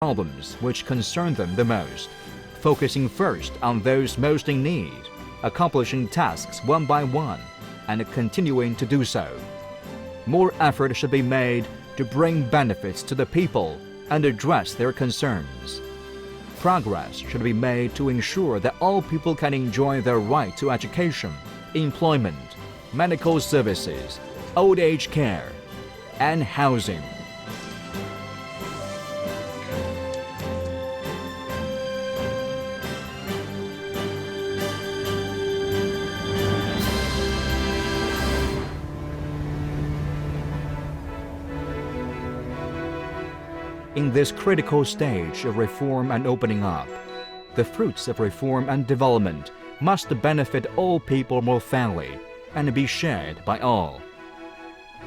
problems which concern them the most, focusing first on those most in need, accomplishing tasks one by one, and continuing to do so. More effort should be made to bring benefits to the people and address their concerns. Progress should be made to ensure that all people can enjoy their right to education, employment, medical services, old age care, and housing. In this critical stage of reform and opening up, the fruits of reform and development must benefit all people more fairly and be shared by all.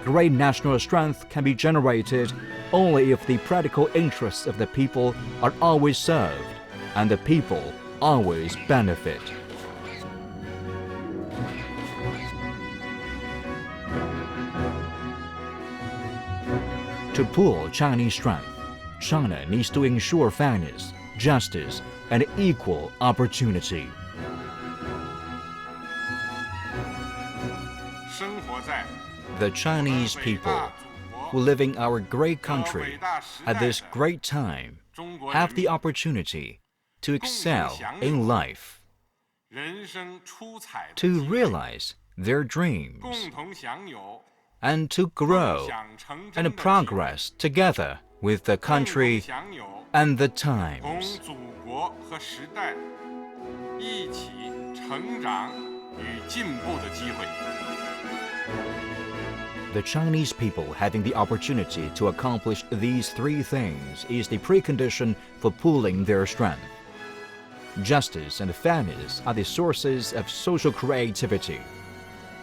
Great national strength can be generated only if the practical interests of the people are always served and the people always benefit. To pool Chinese strength, China needs to ensure fairness, justice, and equal opportunity. The Chinese people who live in our great country at this great time have the opportunity to excel in life, to realize their dreams, and to grow and progress together with the country and the times. The Chinese people having the opportunity to accomplish these three things is the precondition for pooling their strength. Justice and fairness are the sources of social creativity.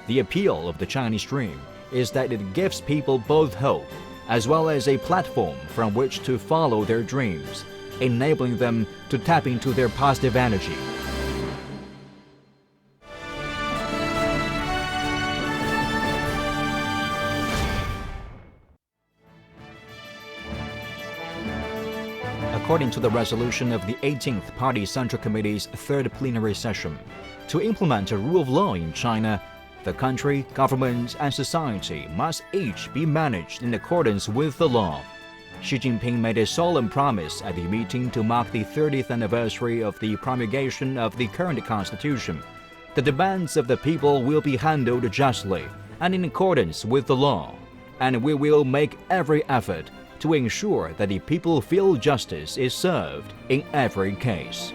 The appeal of the Chinese dream is that it gives people both hope as well as a platform from which to follow their dreams, enabling them to tap into their positive energy. According to the resolution of the 18th Party Central Committee's third plenary session, to implement a rule of law in China, the country, government, and society must each be managed in accordance with the law. Xi Jinping made a solemn promise at the meeting to mark the 30th anniversary of the promulgation of the current constitution. The demands of the people will be handled justly and in accordance with the law, and we will make every effort to ensure that the people feel justice is served in every case.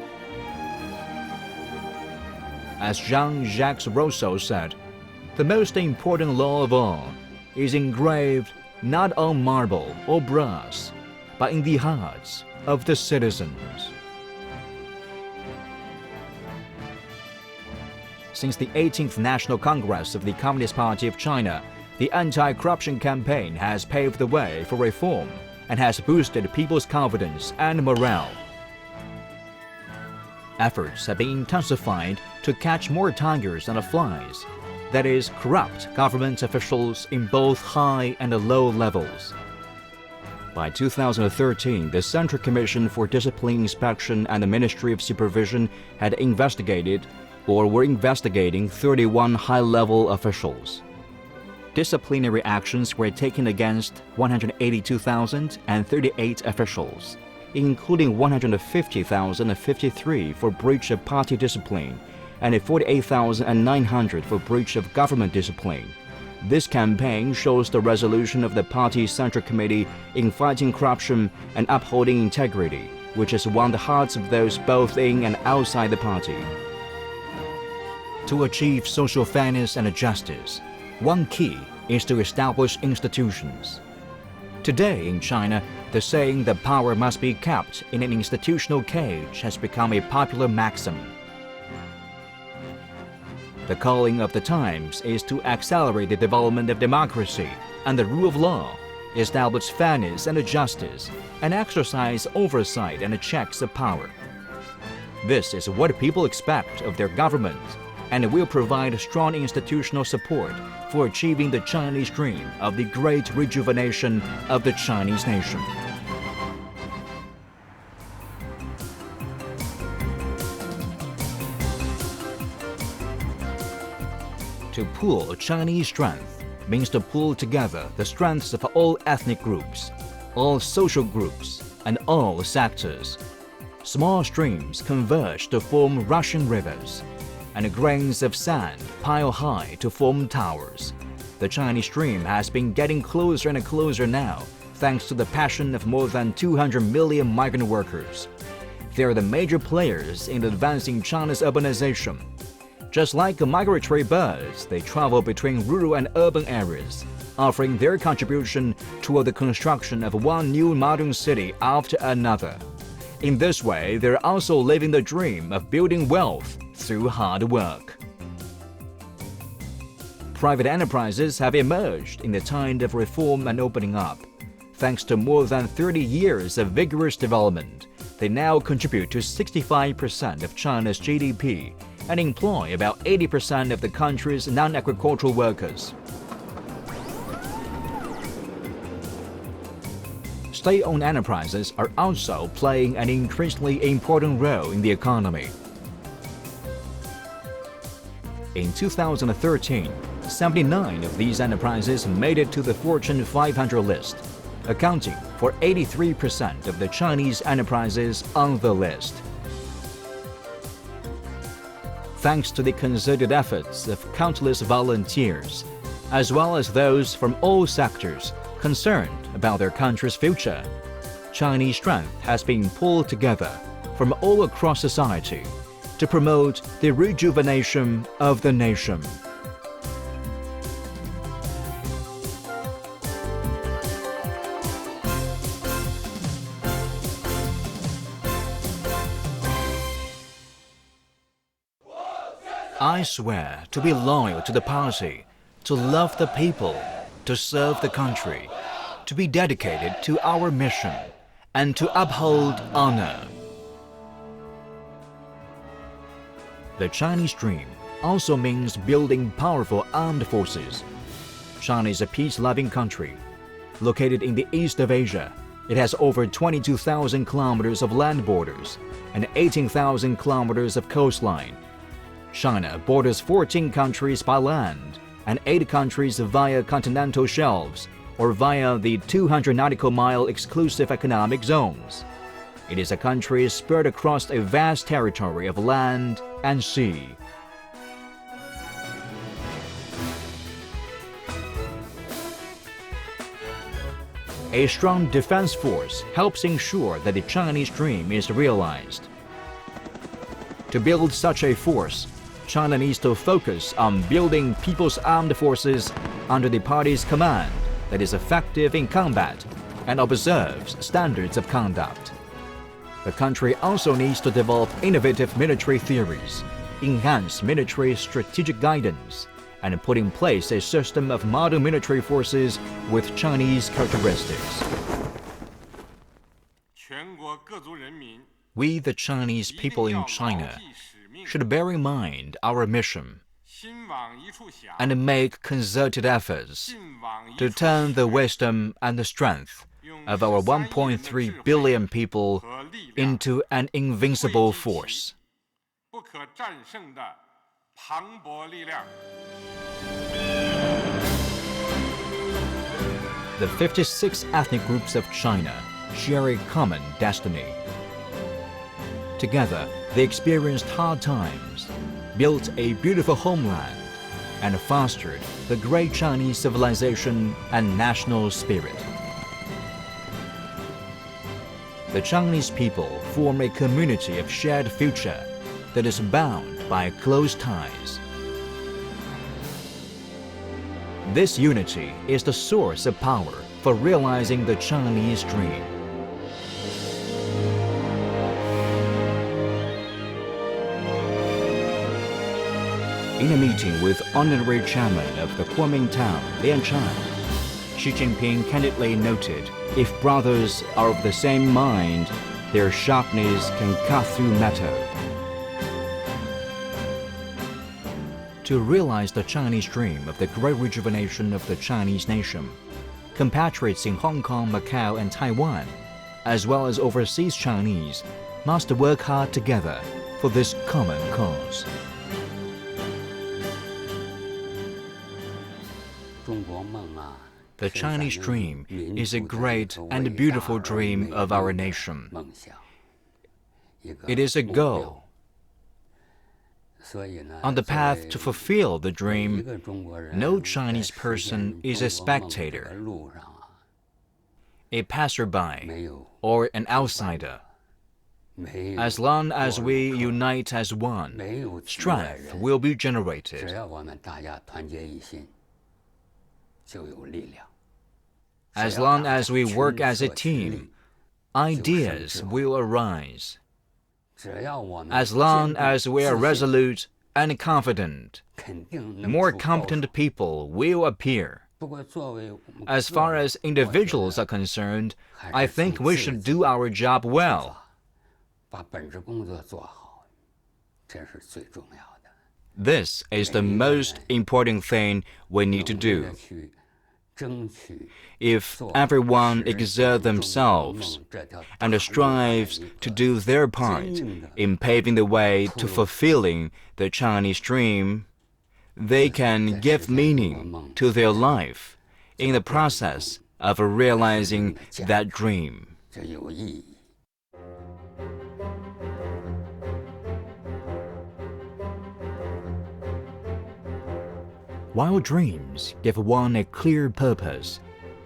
As Jean-Jacques Rousseau said, the most important law of all is engraved not on marble or brass, but in the hearts of the citizens. Since the 18th National Congress of the Communist Party of China, the anti-corruption campaign has paved the way for reform and has boosted people's confidence and morale. Efforts have been intensified to catch more tigers than flies, that is, corrupt government officials in both high and low levels. By 2013, the Central Commission for Discipline Inspection and the Ministry of Supervision had investigated or were investigating 31 high-level officials. Disciplinary actions were taken against 182,038 officials, including 150,053 for breach of party discipline and 48,900 for breach of government discipline. This campaign shows the resolution of the party's Central Committee in fighting corruption and upholding integrity, which has won the hearts of those both in and outside the party. To achieve social fairness and justice, one key is to establish institutions. Today in China, the saying that power must be kept in an institutional cage has become a popular maxim. The calling of the times is to accelerate the development of democracy and the rule of law, establish fairness and justice, and exercise oversight and checks of power. This is what people expect of their government, and will provide strong institutional support for achieving the Chinese dream of the great rejuvenation of the Chinese nation. To pool Chinese strength means to pull together the strengths of all ethnic groups, all social groups, and all sectors. Small streams converge to form rushing rivers, and grains of sand pile high to form towers. The Chinese stream has been getting closer and closer now, thanks to the passion of more than 200 million migrant workers. They are the major players in advancing China's urbanization. Just like migratory birds, they travel between rural and urban areas, offering their contribution toward the construction of one new modern city after another. In this way, they're also living the dream of building wealth through hard work. Private enterprises have emerged in the tide of reform and opening up. Thanks to more than 30 years of vigorous development, they now contribute to 65% of China's GDP and employ about 80% of the country's non-agricultural workers. State-owned enterprises are also playing an increasingly important role in the economy. In 2013, 79 of these enterprises made it to the Fortune 500 list, accounting for 83% of the Chinese enterprises on the list. Thanks to the concerted efforts of countless volunteers, as well as those from all sectors concerned about their country's future, Chinese strength has been pulled together from all across society to promote the rejuvenation of the nation. I swear to be loyal to the party, to love the people, to serve the country, to be dedicated to our mission, and to uphold honor. The Chinese dream also means building powerful armed forces. China is a peace-loving country. Located in the east of Asia, it has over 22,000 kilometers of land borders and 18,000 kilometers of coastline. China borders 14 countries by land and 8 countries via continental shelves or via the 200 nautical mile exclusive economic zones. It is a country spread across a vast territory of land and sea. A strong defense force helps ensure that the Chinese dream is realized. To build such a force, China needs to focus on building people's armed forces under the party's command that is effective in combat and observes standards of conduct. The country also needs to develop innovative military theories, enhance military strategic guidance, and put in place a system of modern military forces with Chinese characteristics. We, the Chinese people in China, should bear in mind our mission and make concerted efforts to turn the wisdom and the strength of our 1.3 billion people into an invincible force. The 56 ethnic groups of China share a common destiny. Together, they experienced hard times, built a beautiful homeland, and fostered the great Chinese civilization and national spirit. The Chinese people form a community of shared future that is bound by close ties. This unity is the source of power for realizing the Chinese dream. In a meeting with Honorary Chairman of the Kuomintang, Lian Chan, Xi Jinping candidly noted, if brothers are of the same mind, their sharpness can cut through metal. To realize the Chinese dream of the great rejuvenation of the Chinese nation, compatriots in Hong Kong, Macau, and Taiwan, as well as overseas Chinese, must work hard together for this common cause. The Chinese dream is a great and beautiful dream of our nation. It is a goal. On the path to fulfill the dream, no Chinese person is a spectator, a passerby, or an outsider. As long as we unite as one, strength will be generated. As long as we work as a team, ideas will arise. As long as we are resolute and confident, more competent people will appear. As far as individuals are concerned, I think we should do our job well. This is the most important thing we need to do. If everyone exerts themselves and strives to do their part in paving the way to fulfilling the Chinese dream, they can give meaning to their life in the process of realizing that dream. While dreams give one a clear purpose,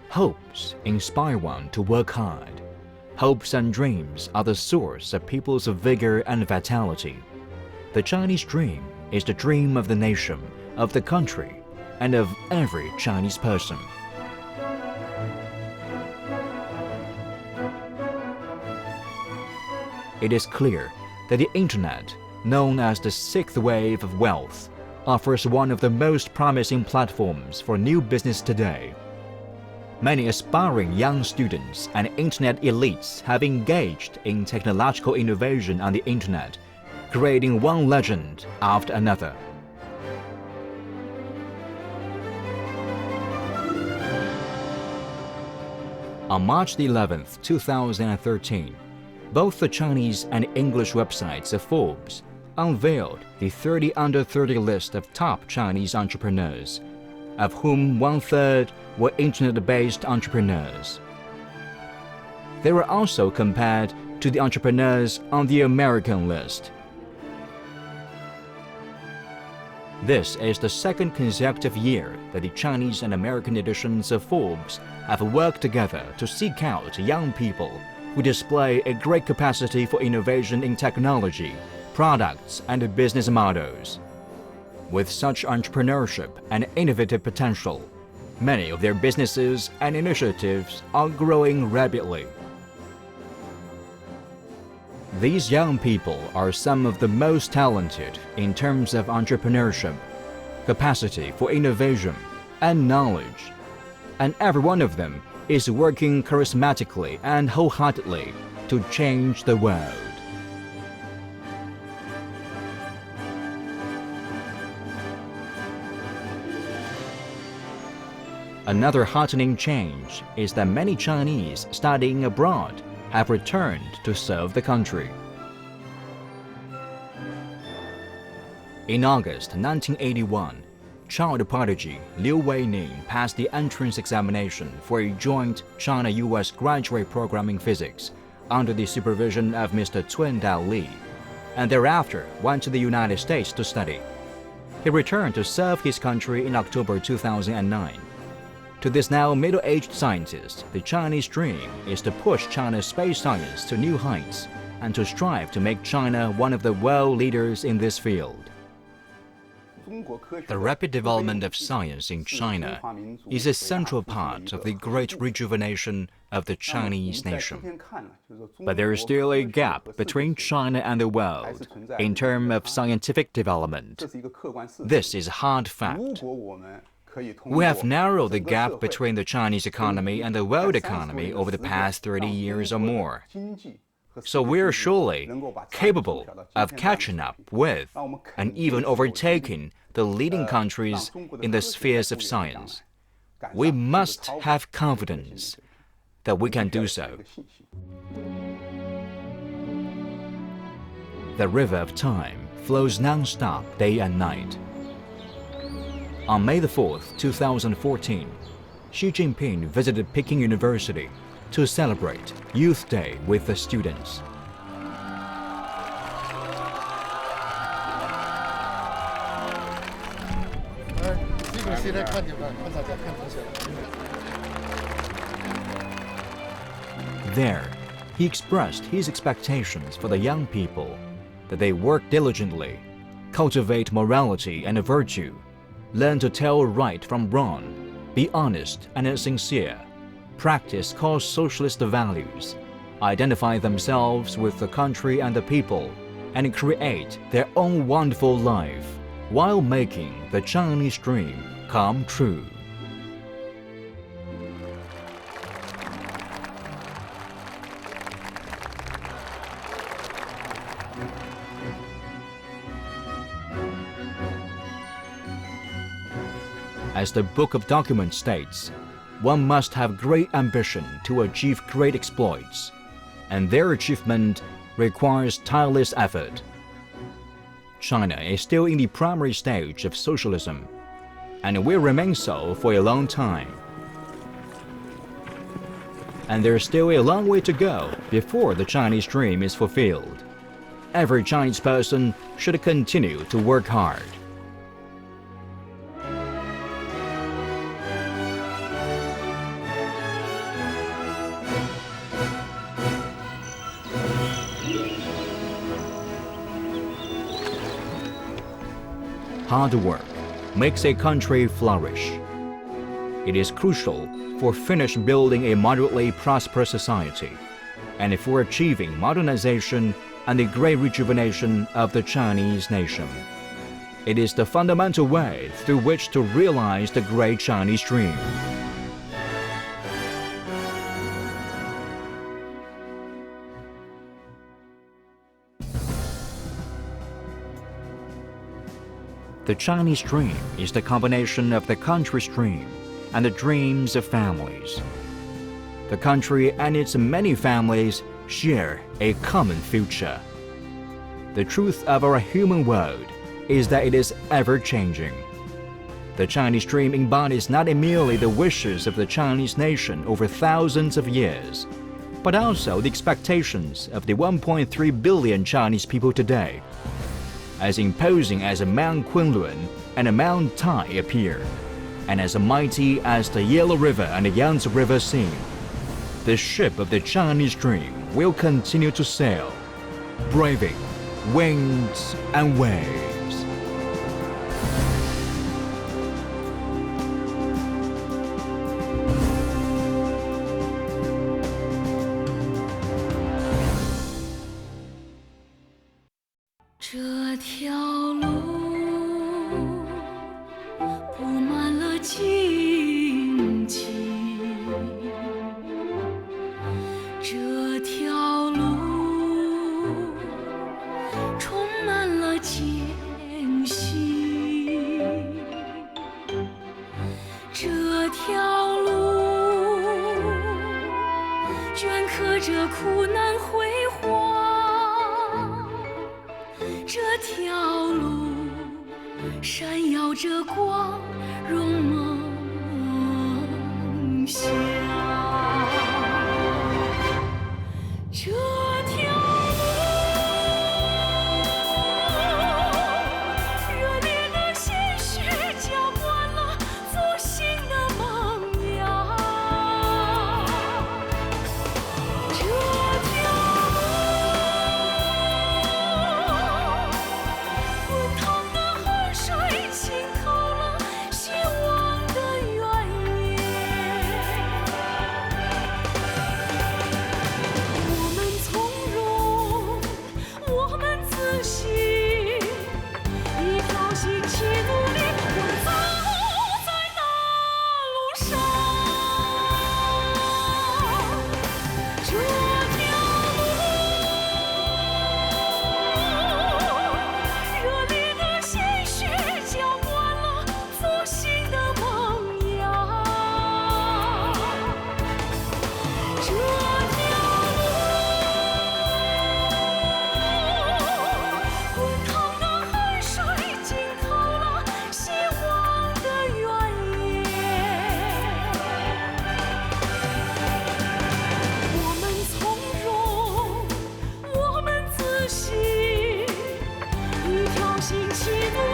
hopes inspire one to work hard. Hopes and dreams are the source of people's vigor and vitality. The Chinese dream is the dream of the nation, of the country, and of every Chinese person. It is clear that the Internet, known as the sixth wave of wealth, offers one of the most promising platforms for new business today. Many aspiring young students and Internet elites have engaged in technological innovation on the Internet, creating one legend after another. On March 11, 2013, both the Chinese and English websites of Forbes unveiled the 30 under 30 list of top Chinese entrepreneurs, of whom 1/3 were Internet-based entrepreneurs. They were also compared to the entrepreneurs on the American list. This is the second consecutive year that the Chinese and American editions of Forbes have worked together to seek out young people who display a great capacity for innovation in technology, products, and business models. With such entrepreneurship and innovative potential, many of their businesses and initiatives are growing rapidly. These young people are some of the most talented in terms of entrepreneurship, capacity for innovation, and knowledge, and every one of them is working charismatically and wholeheartedly to change the world. Another heartening change is that many Chinese studying abroad have returned to serve the country. In August 1981, child prodigy Liu Weining passed the entrance examination for a joint China-US graduate program in physics under the supervision of Mr. Cun Dao Li, and thereafter went to the United States to study. He returned to serve his country in October 2009. To this now middle-aged scientist, the Chinese dream is to push China's space science to new heights and to strive to make China one of the world leaders in this field. The rapid development of science in China is a central part of the great rejuvenation of the Chinese nation. But there is still a gap between China and the world in terms of scientific development. This is a hard fact. We have narrowed the gap between the Chinese economy and the world economy over the past 30 years or more. So we are surely capable of catching up with and even overtaking the leading countries in the spheres of science. We must have confidence that we can do so. The river of time flows non-stop day and night. On May 4, 2014, Xi Jinping visited Peking University to celebrate Youth Day with the students. There, he expressed his expectations for the young people that they work diligently, cultivate morality and virtue, learn to tell right from wrong, be honest and sincere, practice core socialist values, identify themselves with the country and the people, and create their own wonderful life while making the Chinese dream come true. As the Book of Documents states, one must have great ambition to achieve great exploits, and their achievement requires tireless effort. China is still in the primary stage of socialism, and will remain so for a long time. And there's still a long way to go before the Chinese dream is fulfilled. Every Chinese person should continue to work hard. Hard work makes a country flourish. It is crucial for finishing building a moderately prosperous society and for achieving modernization and the great rejuvenation of the Chinese nation. It is the fundamental way through which to realize the great Chinese dream. The Chinese dream is the combination of the country's dream and the dreams of families. The country and its many families share a common future. The truth of our human world is that it is ever-changing. The Chinese dream embodies not merely the wishes of the Chinese nation over thousands of years, but also the expectations of the 1.3 billion Chinese people today. As imposing as Mount Kunlun and Mount Tai appear, and as mighty as the Yellow River and the Yangtze River seem, the ship of the Chinese dream will continue to sail, braving winds and waves. 这条路布满了荆棘，这条路充满了艰辛，这条路镌刻着苦难辉煌。 这条路闪耀着光荣梦想，这条路热烈的鲜血浇灌了复兴的萌芽，这条。 滚烫的汗水浸透了希望的心起舞。